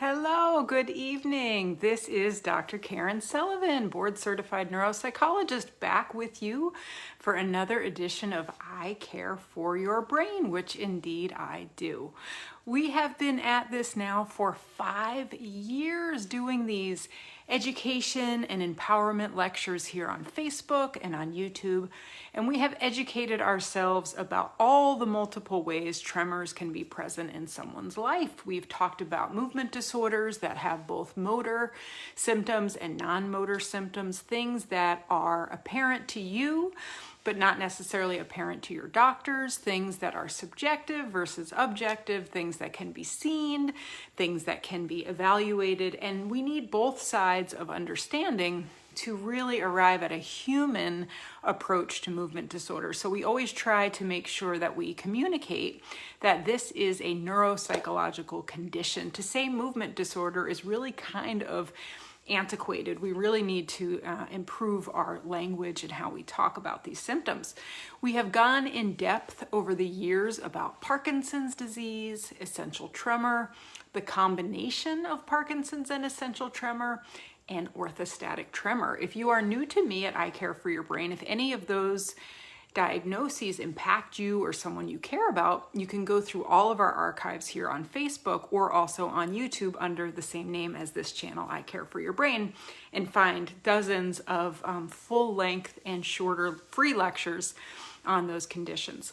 Hello, good evening. This is Dr. Karen Sullivan, board certified neuropsychologist, back with you for another edition of I Care for Your Brain, which indeed I do. We have been at this now for 5 years doing these education and empowerment lectures here on Facebook and on YouTube, and we have educated ourselves about all the multiple ways tremors can be present in someone's life. We've talked about movement disorders that have both motor symptoms and non-motor symptoms, things that are apparent to you but not necessarily apparent to your doctors, things that are subjective versus objective, things that can be seen, things that can be evaluated, and we need both sides of understanding to really arrive at a human approach to movement disorder. So we always try to make sure that we communicate that this is a neuropsychological condition. To say movement disorder is really kind of antiquated. We really need to improve our language and how we talk about these symptoms. We have gone in depth over the years about Parkinson's disease, essential tremor, the combination of Parkinson's and essential tremor, and orthostatic tremor. If you are new to me at I Care for Your Brain, if any of those diagnoses impact you or someone you care about, you can go through all of our archives here on Facebook or also on YouTube under the same name as this channel, I Care for Your Brain, and find dozens of full-length and shorter free lectures on those conditions.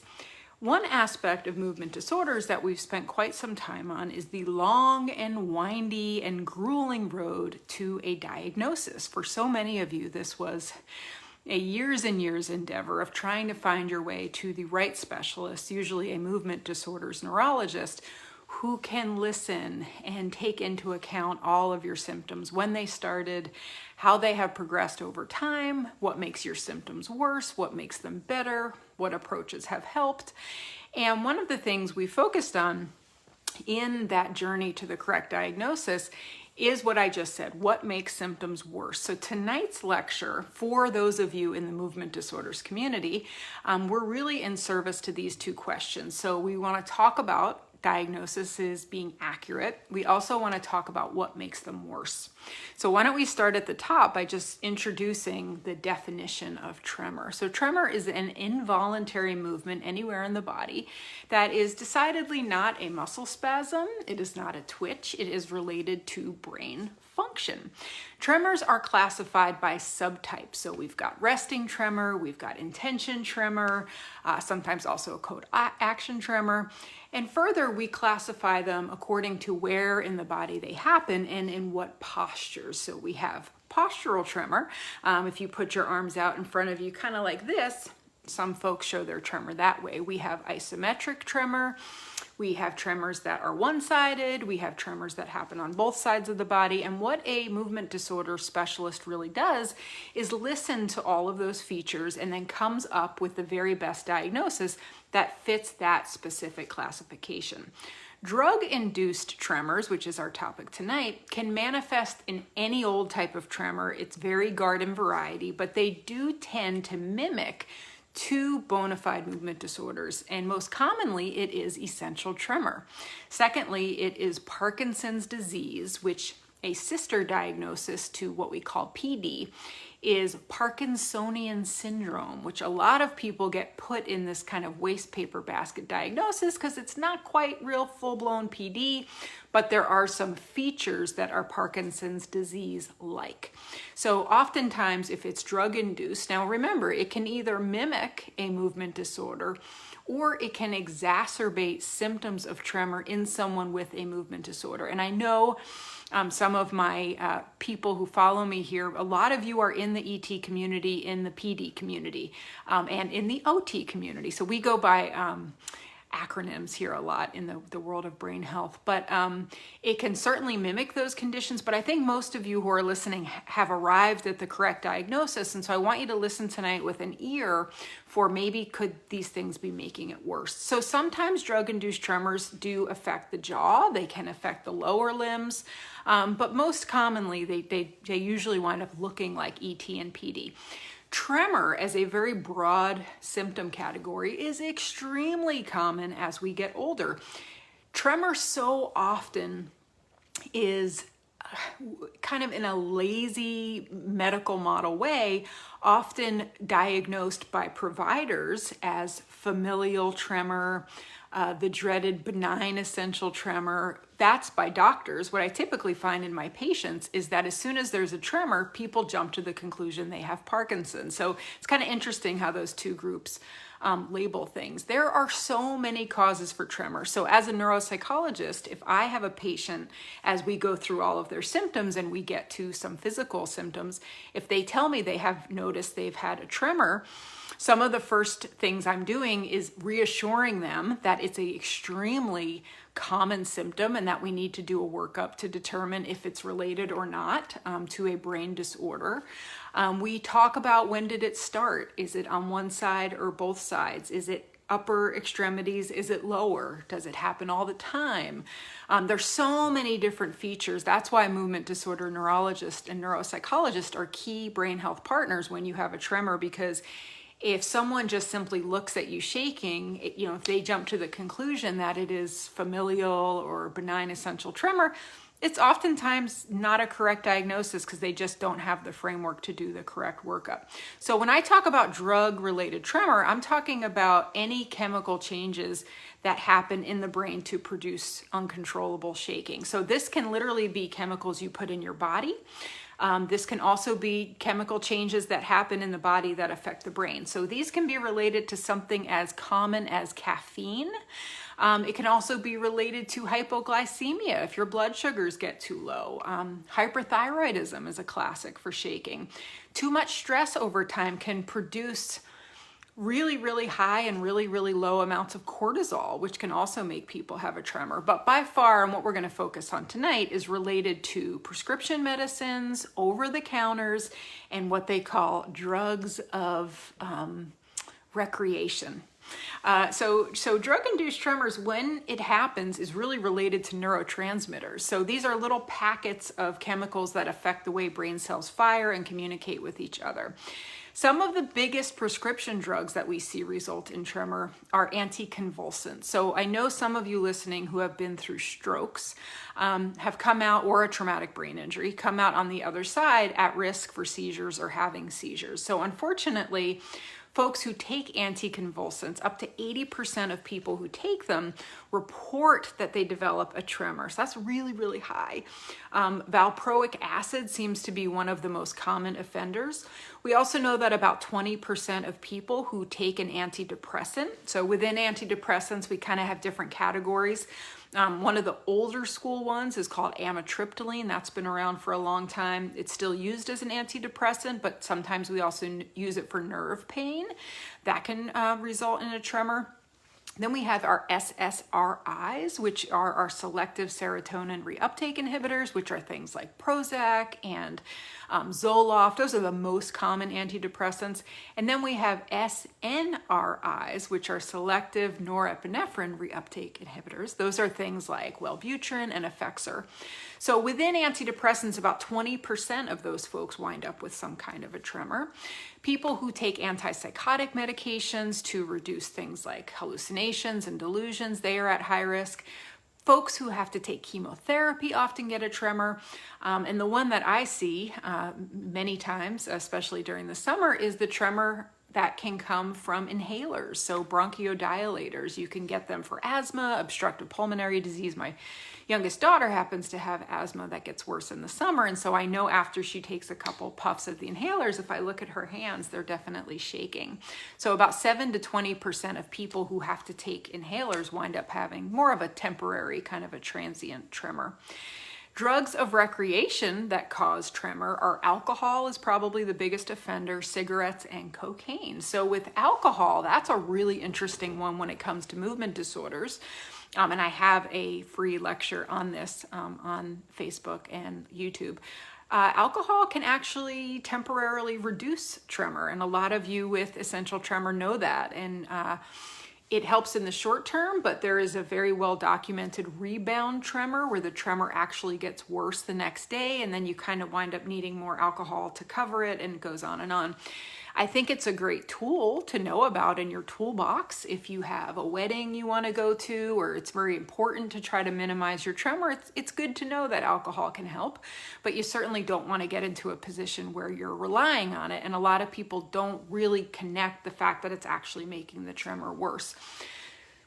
One aspect of movement disorders that we've spent quite some time on is the long and windy and grueling road to a diagnosis. For so many of you, this was a years and years endeavor of trying to find your way to the right specialist, usually a movement disorders neurologist, who can listen and take into account all of your symptoms, when they started, how they have progressed over time, what makes your symptoms worse, what makes them better, what approaches have helped. And one of the things we focused on in that journey to the correct diagnosis is what I just said, what makes symptoms worse. So tonight's lecture, for those of you in the movement disorders community, we're really in service to these two questions. So we want to talk about diagnoses being accurate. We also want to talk about what makes them worse. So why don't we start at the top by just introducing the definition of tremor. So tremor is an involuntary movement anywhere in the body that is decidedly not a muscle spasm. It is not a twitch. It is related to brain function. Tremors are classified by subtypes. So we've got resting tremor, we've got intention tremor, sometimes also a code action tremor. And further, we classify them according to where in the body they happen and in what postures. So we have postural tremor. If you put your arms out in front of you, kind of like this, some folks show their tremor that way. We have isometric tremor. We have tremors that are one-sided. We have tremors that happen on both sides of the body. And what a movement disorder specialist really does is listen to all of those features and then comes up with the very best diagnosis that fits that specific classification. Drug-induced tremors, which is our topic tonight, can manifest in any old type of tremor. It's very garden variety, but they do tend to mimic two bona fide movement disorders, and most commonly it is essential tremor. Secondly, it is Parkinson's disease, which a sister diagnosis to what we call PD is Parkinsonian Syndrome, which a lot of people get put in this kind of waste paper basket diagnosis because it's not quite real full-blown PD, but there are some features that are Parkinson's disease-like. So oftentimes if it's drug-induced, now remember, it can either mimic a movement disorder or it can exacerbate symptoms of tremor in someone with a movement disorder. And I know some of my people who follow me here, a lot of you are in the ET community, in the PD community, and in the OT community. So we go by acronyms here a lot in the world of brain health, but it can certainly mimic those conditions. But I think most of you who are listening have arrived at the correct diagnosis. And so I want you to listen tonight with an ear for maybe could these things be making it worse. So sometimes drug-induced tremors do affect the jaw. They can affect the lower limbs, but most commonly they usually wind up looking like ET and PD. Tremor as a very broad symptom category is extremely common as we get older. Tremor so often is kind of in a lazy medical model way, often diagnosed by providers as familial tremor, the dreaded benign essential tremor. That's by doctors. What I typically find in my patients is that as soon as there's a tremor, people jump to the conclusion they have Parkinson's. So it's kind of interesting how those two groups label things. There are so many causes for tremor. So as a neuropsychologist, if I have a patient, as we go through all of their symptoms and we get to some physical symptoms, if they tell me they have noticed they've had a tremor, some of the first things I'm doing is reassuring them that it's an extremely common symptom and that we need to do a workup to determine if it's related or not to a brain disorder. We talk about, when did it start? Is it on one side or both sides? Is it upper extremities? Is it lower? Does it happen all the time? There's so many different features. That's why movement disorder neurologists and neuropsychologists are key brain health partners when you have a tremor, because if someone just simply looks at you shaking, if they jump to the conclusion that it is familial or benign essential tremor, it's oftentimes not a correct diagnosis because they just don't have the framework to do the correct workup. So when I talk about drug-related tremor, I'm talking about any chemical changes that happen in the brain to produce uncontrollable shaking. So this can literally be chemicals you put in your body. This can also be chemical changes that happen in the body that affect the brain. So these can be related to something as common as caffeine. It can also be related to hypoglycemia if your blood sugars get too low. Hyperthyroidism is a classic for shaking. Too much stress over time can produce really, really high and really, really low amounts of cortisol, which can also make people have a tremor. But by far, and what we're going to focus on tonight, is related to prescription medicines, over-the-counters, and what they call drugs of recreation. So drug-induced tremors, when it happens, is really related to neurotransmitters. So these are little packets of chemicals that affect the way brain cells fire and communicate with each other. Some of the biggest prescription drugs that we see result in tremor are anti-convulsants. So I know some of you listening who have been through strokes have come out, or a traumatic brain injury, come out on the other side at risk for seizures or having seizures. So unfortunately, folks who take anticonvulsants, up to 80% of people who take them report that they develop a tremor. So that's really, really high. Valproic acid seems to be one of the most common offenders. We also know that about 20% of people who take an antidepressant, so within antidepressants, we kind of have different categories. One of the older school ones is called amitriptyline. That's been around for a long time. It's still used as an antidepressant, but sometimes we also use it for nerve pain. That can result in a tremor. Then we have our SSRIs, which are our selective serotonin reuptake inhibitors, which are things like Prozac and Zoloft. Those are the most common antidepressants. And then we have SNRIs, which are selective norepinephrine reuptake inhibitors. Those are things like Wellbutrin and Effexor. So within antidepressants, about 20% of those folks wind up with some kind of a tremor. People who take antipsychotic medications to reduce things like hallucinations and delusions, they are at high risk. Folks who have to take chemotherapy often get a tremor. And the one that I see many times, especially during the summer, is the tremor that can come from inhalers. So bronchodilators, you can get them for asthma, obstructive pulmonary disease. My youngest daughter happens to have asthma that gets worse in the summer. And so I know after she takes a couple puffs of the inhalers, if I look at her hands, they're definitely shaking. So about 7 to 20% of people who have to take inhalers wind up having more of a temporary, kind of a transient tremor. Drugs of recreation that cause tremor are alcohol is probably the biggest offender, cigarettes, and cocaine. So with alcohol, that's a really interesting one when it comes to movement disorders. And I have a free lecture on this on Facebook and YouTube. Alcohol can actually temporarily reduce tremor, and a lot of you with essential tremor know that. And it helps in the short term, but there is a very well documented rebound tremor where the tremor actually gets worse the next day, and then you kind of wind up needing more alcohol to cover it, and it goes on and on. I think it's a great tool to know about in your toolbox if you have a wedding you want to go to, or it's very important to try to minimize your tremor. It's good to know that alcohol can help, but you certainly don't want to get into a position where you're relying on it. And a lot of people don't really connect the fact that it's actually making the tremor worse.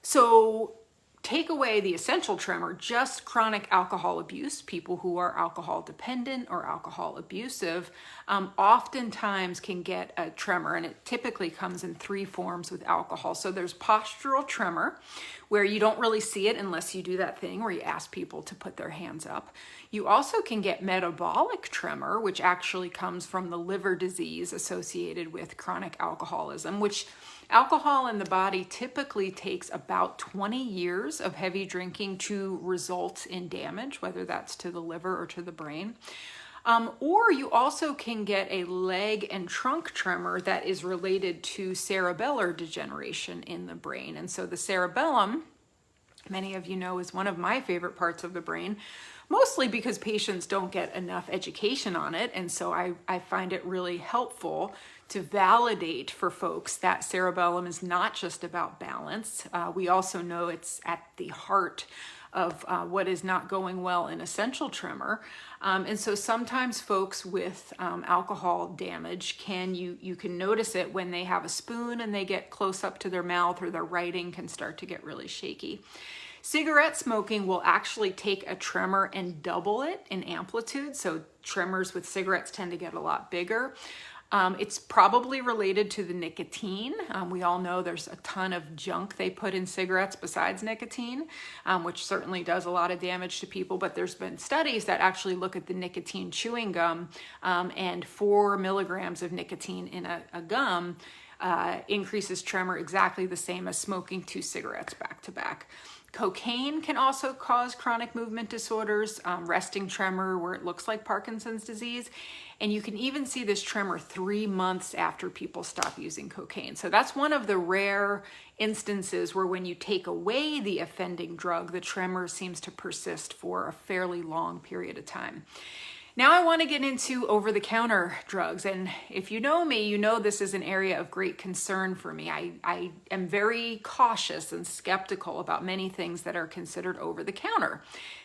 So take away the essential tremor, just chronic alcohol abuse. People who are alcohol dependent or alcohol abusive oftentimes can get a tremor, and it typically comes in 3 forms with alcohol. So there's postural tremor, where you don't really see it unless you do that thing where you ask people to put their hands up. You also can get metabolic tremor, which actually comes from the liver disease associated with chronic alcoholism, which alcohol in the body typically takes about 20 years of heavy drinking to result in damage, whether that's to the liver or to the brain. Or you also can get a leg and trunk tremor that is related to cerebellar degeneration in the brain. And so the cerebellum, many of you know, is one of my favorite parts of the brain, mostly because patients don't get enough education on it. And so I find it really helpful to validate for folks that cerebellum is not just about balance. We also know it's at the heart of what is not going well in essential tremor. And so sometimes folks with alcohol damage you can notice it when they have a spoon and they get close up to their mouth, or their writing can start to get really shaky. Cigarette smoking will actually take a tremor and double it in amplitude. So tremors with cigarettes tend to get a lot bigger. It's probably related to the nicotine. We all know there's a ton of junk they put in cigarettes besides nicotine, which certainly does a lot of damage to people. But there's been studies that actually look at the nicotine chewing gum, and 4 milligrams of nicotine in a gum increases tremor exactly the same as smoking 2 cigarettes back to back. Cocaine can also cause chronic movement disorders, resting tremor where it looks like Parkinson's disease. And you can even see this tremor 3 months after people stop using cocaine. So that's one of the rare instances where when you take away the offending drug, the tremor seems to persist for a fairly long period of time. Now I want to get into over-the-counter drugs, and if you know me, you know this is an area of great concern for me. I am very cautious and skeptical about many things that are considered over-the-counter.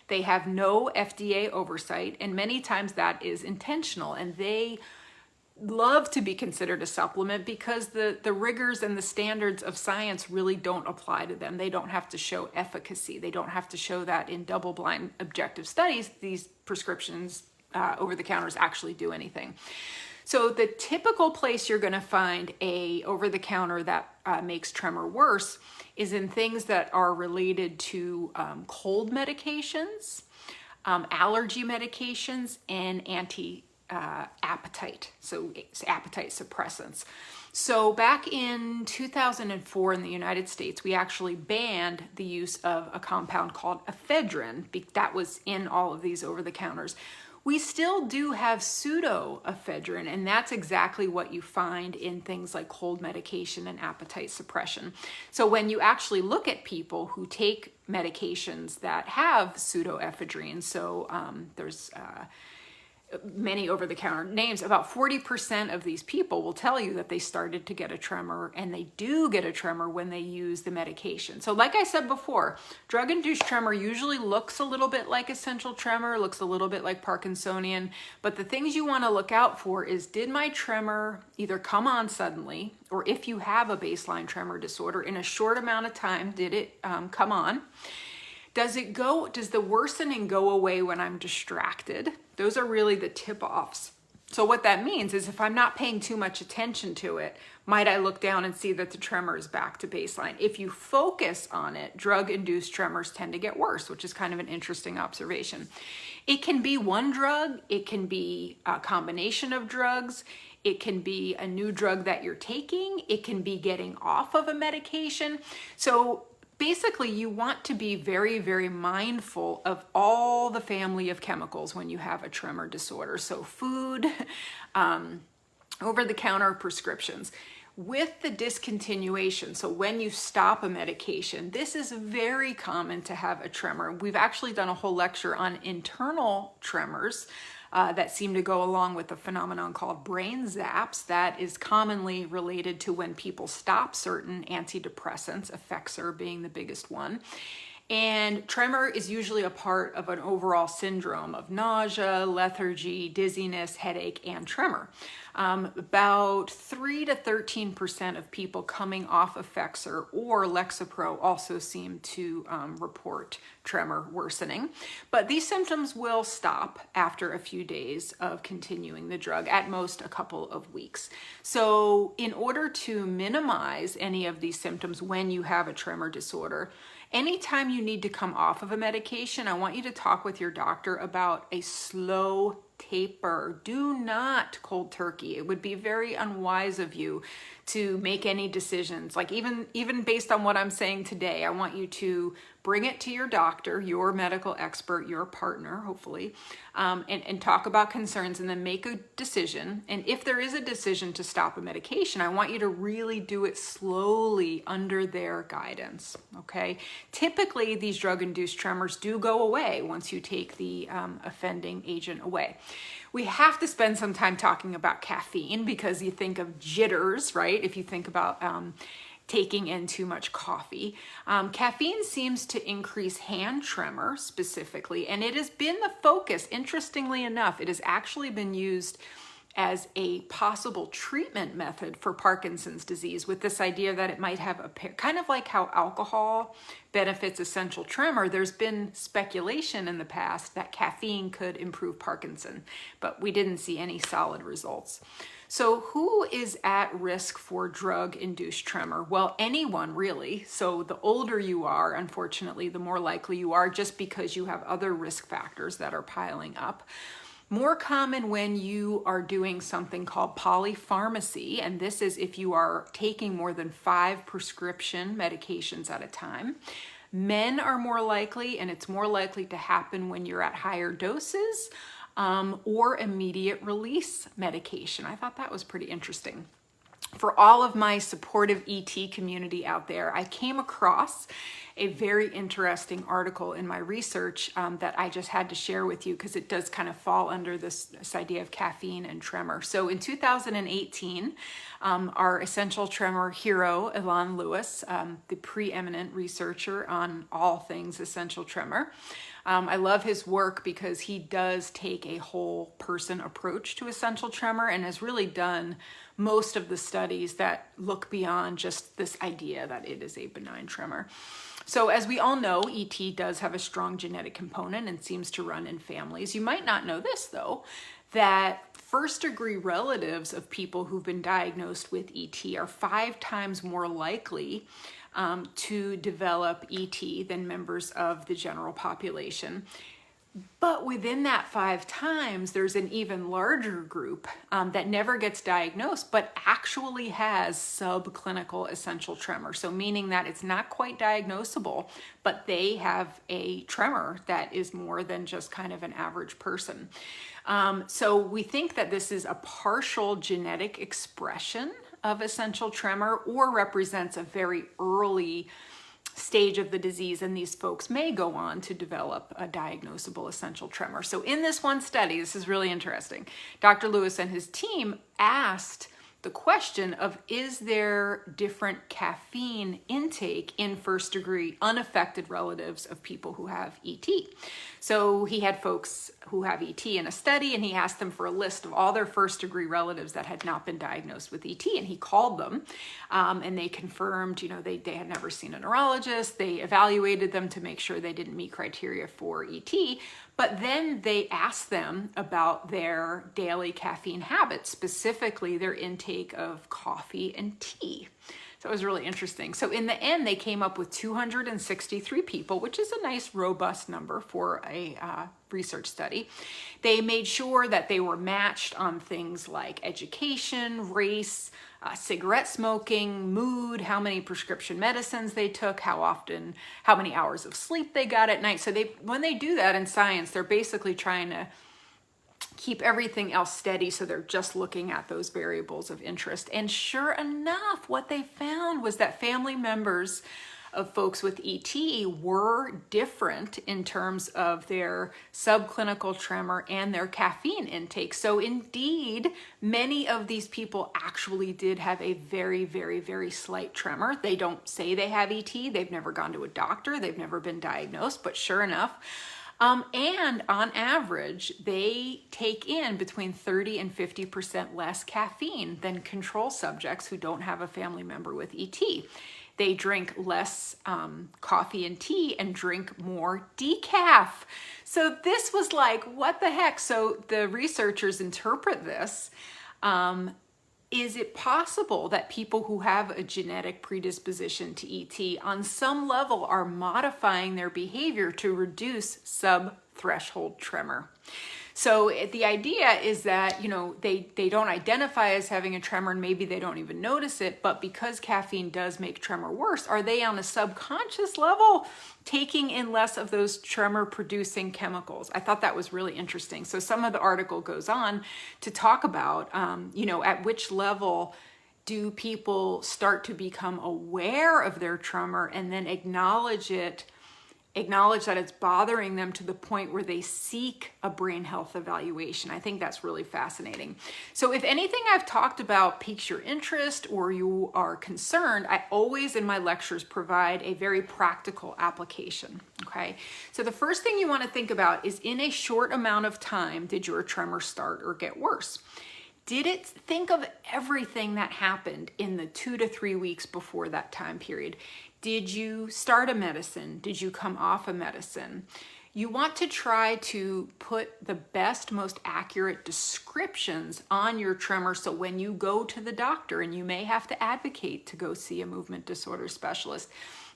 They have no FDA oversight, and many times that is intentional, and they love to be considered a supplement because the rigors and the standards of science really don't apply to them. They don't have to show efficacy. They don't have to show that in double-blind objective studies these prescriptions over-the-counters actually do anything. So the typical place you're going to find a over-the-counter that makes tremor worse is in things that are related to cold medications, allergy medications, and anti-appetite, so it's appetite suppressants. So back in 2004 in the United States, we actually banned the use of a compound called ephedrine. That was in all of these over-the-counters. We still do have pseudoephedrine, and that's exactly what you find in things like cold medication and appetite suppression. So when you actually look at people who take medications that have pseudoephedrine, so there's many over-the-counter names, about 40% of these people will tell you that they started to get a tremor, and they do get a tremor when they use the medication. So like I said before, drug-induced tremor usually looks a little bit like essential tremor, looks a little bit like Parkinsonian, but the things you want to look out for is, did my tremor either come on suddenly, or if you have a baseline tremor disorder, in a short amount of time, did it come on? Does the worsening go away when I'm distracted? Those are really the tip-offs. So what that means is, if I'm not paying too much attention to it, might I look down and see that the tremor is back to baseline? If you focus on it, drug-induced tremors tend to get worse, which is kind of an interesting observation. It can be one drug, it can be a combination of drugs, it can be a new drug that you're taking, it can be getting off of a medication. So basically, you want to be very, very mindful of all the family of chemicals when you have a tremor disorder. So food, over-the-counter prescriptions. With the discontinuation, so when you stop a medication, this is very common to have a tremor. We've actually done a whole lecture on internal tremors that seem to go along with a phenomenon called brain zaps that is commonly related to when people stop certain antidepressants, Effexor being the biggest one. And tremor is usually a part of an overall syndrome of nausea, lethargy, dizziness, headache, and tremor. About 3 to 13% of people coming off Effexor or Lexapro also seem to report tremor worsening. But these symptoms will stop after a few days of continuing the drug, at most a couple of weeks. So in order to minimize any of these symptoms when you have a tremor disorder, anytime you need to come off of a medication, I want you to talk with your doctor about a slow taper. Do not cold turkey. It would be very unwise of you to make any decisions. Like even based on what I'm saying today, I want you to bring it to your doctor, your medical expert, your partner, hopefully, and talk about concerns and then make a decision. And if there is a decision to stop a medication, I want you to really do it slowly under their guidance, okay? Typically, these drug-induced tremors do go away once you take the offending agent away. We have to spend some time talking about caffeine because you think of jitters, right? If you think about taking in too much coffee. Caffeine seems to increase hand tremor specifically, and it has been the focus. Interestingly enough, it has actually been used as a possible treatment method for Parkinson's disease, with this idea that it might have a kind of like how alcohol benefits essential tremor. There's been speculation in the past that caffeine could improve Parkinson, but we didn't see any solid results. So who is at risk for drug-induced tremor? Well, anyone really. So the older you are, unfortunately, the more likely you are, just because you have other risk factors that are piling up. More common when you are doing something called polypharmacy, and this is if you are taking more than 5 prescription medications at a time. Men are more likely, and it's more likely to happen when you're at higher doses, or immediate release medication. I thought that was pretty interesting. For all of my supportive ET community out there, I came across a very interesting article in my research that I just had to share with you because it does kind of fall under this idea of caffeine and tremor. So in 2018, our essential tremor hero, Ilan Lewis, the preeminent researcher on all things essential tremor, I love his work because he does take a whole person approach to essential tremor and has really done most of the studies that look beyond just this idea that it is a benign tremor. So as we all know, ET does have a strong genetic component and seems to run in families. You might not know this though, that first-degree relatives of people who've been diagnosed with ET are 5 times more likely to develop ET than members of the general population. But within that 5 times, there's an even larger group that never gets diagnosed, but actually has subclinical essential tremor. So meaning that it's not quite diagnosable, but they have a tremor that is more than just kind of an average person. So we think that this is a partial genetic expression of essential tremor or represents a very early stage of the disease, and these folks may go on to develop a diagnosable essential tremor. So in this one study, this is really interesting, Dr. Lewis and his team asked the question of, is there different caffeine intake in first-degree unaffected relatives of people who have ET? So he had folks who have ET in a study, and he asked them for a list of all their first-degree relatives that had not been diagnosed with ET, and he called them, and they confirmed, you know, they had never seen a neurologist. They evaluated them to make sure they didn't meet criteria for ET, but then they asked them about their daily caffeine habits, specifically their intake of coffee and tea. So it was really interesting. So in the end, they came up with 263 people, which is a nice, robust number for a research study. They made sure that they were matched on things like education, race, cigarette smoking, mood, how many prescription medicines they took, how often, how many hours of sleep they got at night. So when they do that in science, they're basically trying to keep everything else steady, so they're just looking at those variables of interest. And sure enough, what they found was that family members of folks with ET were different in terms of their subclinical tremor and their caffeine intake. So indeed, many of these people actually did have a very, very, very slight tremor. They don't say they have ET. They've never gone to a doctor. They've never been diagnosed, but sure enough, and on average, they take in between 30 and 50% less caffeine than control subjects who don't have a family member with ET. They drink less coffee and tea and drink more decaf. So this was like, what the heck? So the researchers interpret this. Is it possible that people who have a genetic predisposition to ET on some level are modifying their behavior to reduce sub-threshold tremor? So the idea is that, you know, they don't identify as having a tremor and maybe they don't even notice it, but because caffeine does make tremor worse, are they on a subconscious level taking in less of those tremor producing chemicals? I thought that was really interesting. So some of the article goes on to talk about, you know, at which level do people start to become aware of their tremor and then acknowledge that it's bothering them to the point where they seek a brain health evaluation. I think that's really fascinating. So if anything I've talked about piques your interest or you are concerned, I always in my lectures provide a very practical application, okay? So the first thing you want to think about is, in a short amount of time, did your tremor start or get worse? Think of everything that happened in the 2 to 3 weeks before that time period. Did you start a medicine? Did you come off a medicine? You want to try to put the best, most accurate descriptions on your tremor, so when you go to the doctor, and you may have to advocate to go see a movement disorder specialist,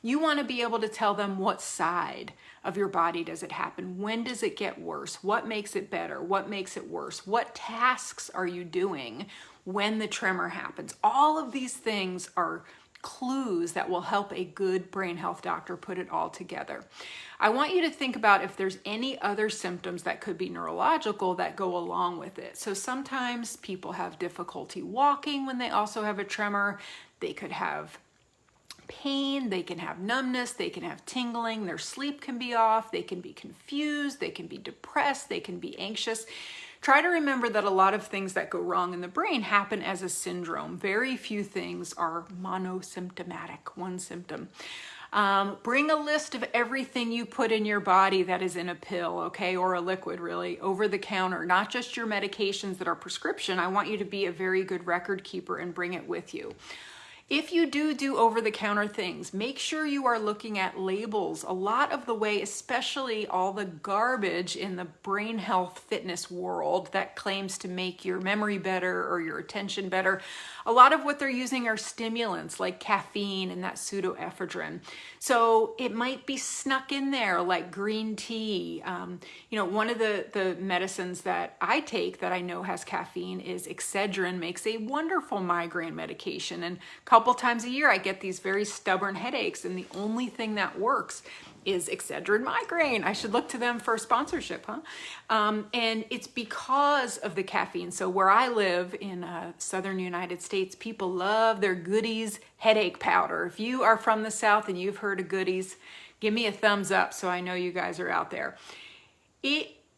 you want to be able to tell them what side of your body does it happen? When does it get worse? What makes it better? What makes it worse? What tasks are you doing when the tremor happens? All of these things are clues that will help a good brain health doctor put it all together. I want you to think about if there's any other symptoms that could be neurological that go along with it. So sometimes people have difficulty walking when they also have a tremor. They could have pain, they can have numbness, they can have tingling, their sleep can be off, they can be confused, they can be depressed, they can be anxious. Try to remember that a lot of things that go wrong in the brain happen as a syndrome. Very few things are monosymptomatic, one symptom. Bring a list of everything you put in your body that is in a pill, okay, or a liquid really, over the counter, not just your medications that are prescription. I want you to be a very good record keeper and bring it with you. If you do over-the-counter things, make sure you are looking at labels. A lot of the way, especially all the garbage in the brain health fitness world that claims to make your memory better or your attention better, a lot of what they're using are stimulants like caffeine and that pseudoephedrine. So it might be snuck in there like green tea. You know, one of the medicines that I take that I know has caffeine is Excedrin, makes a wonderful migraine medication. And a couple times a year I get these very stubborn headaches, and the only thing that works is Excedrin migraine. I should look to them for sponsorship, huh? And it's because of the caffeine. So where I live in southern United States, people love their Goodies headache powder. If you are from the South and you've heard of Goodies, give me a thumbs up so I know you guys are out there.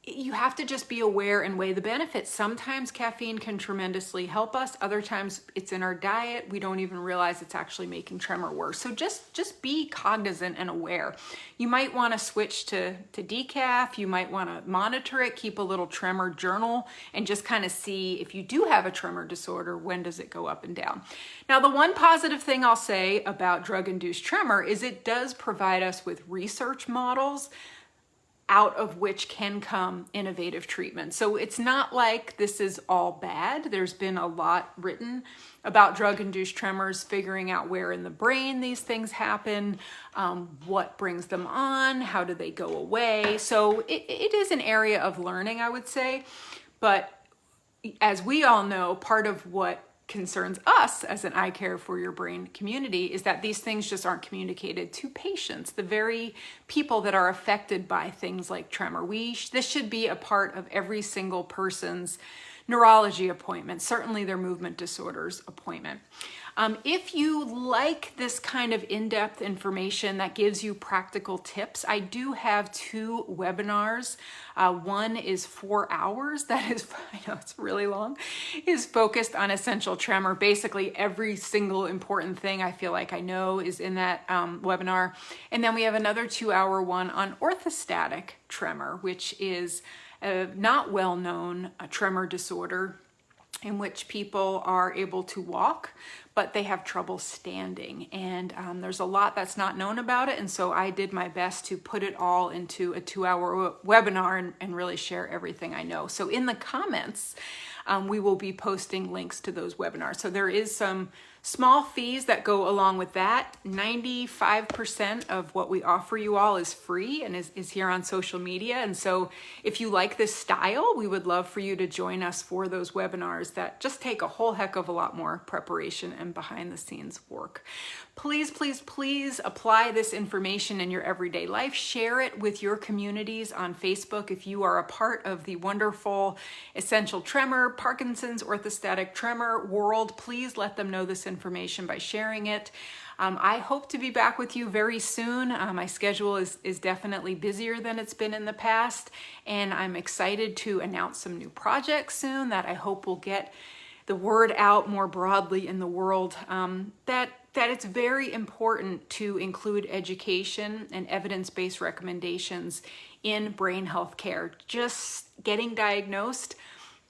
You have to just be aware and weigh the benefits. Sometimes caffeine can tremendously help us. Other times it's in our diet. We don't even realize it's actually making tremor worse. So just be cognizant and aware. You might want to switch to decaf. You might want to monitor it, keep a little tremor journal, and just kind of see if you do have a tremor disorder, when does it go up and down. Now, the one positive thing I'll say about drug-induced tremor is it does provide us with research models out of which can come innovative treatment. So it's not like this is all bad. There's been a lot written about drug-induced tremors, figuring out where in the brain these things happen, what brings them on, how do they go away. So it is an area of learning, I would say. But as we all know, part of what concerns us as an I Care for Your Brain community is that these things just aren't communicated to patients, the very people that are affected by things like tremor. This should be a part of every single person's neurology appointment, certainly their movement disorders appointment. If you like this kind of in-depth information that gives you practical tips, I do have 2 webinars. One is 4 hours, that is, I know it's really long, is focused on essential tremor. Basically every single important thing I feel like I know is in that webinar. And then we have another 2-hour one on orthostatic tremor, which is a not well-known tremor disorder in which people are able to walk, but they have trouble standing. And there's a lot that's not known about it. And so I did my best to put it all into a 2-hour webinar and really share everything I know. So in the comments, we will be posting links to those webinars. So there is some small fees that go along with that. 95% of what we offer you all is free and is here on social media. And so if you like this style, we would love for you to join us for those webinars that just take a whole heck of a lot more preparation and behind the scenes work. Please, please, please apply this information in your everyday life. Share it with your communities on Facebook. If you are a part of the wonderful essential tremor, Parkinson's, orthostatic tremor world, please let them know this information by sharing it. I hope to be back with you very soon. My schedule is definitely busier than it's been in the past, and I'm excited to announce some new projects soon that I hope will get the word out more broadly in the world, that it's very important to include education and evidence-based recommendations in brain health care. Just getting diagnosed,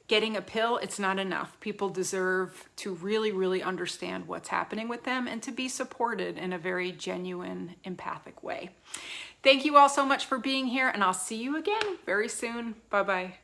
getting a pill, it's not enough. People deserve to really, really understand what's happening with them and to be supported in a very genuine, empathic way. Thank you all so much for being here, and I'll see you again very soon. Bye-bye.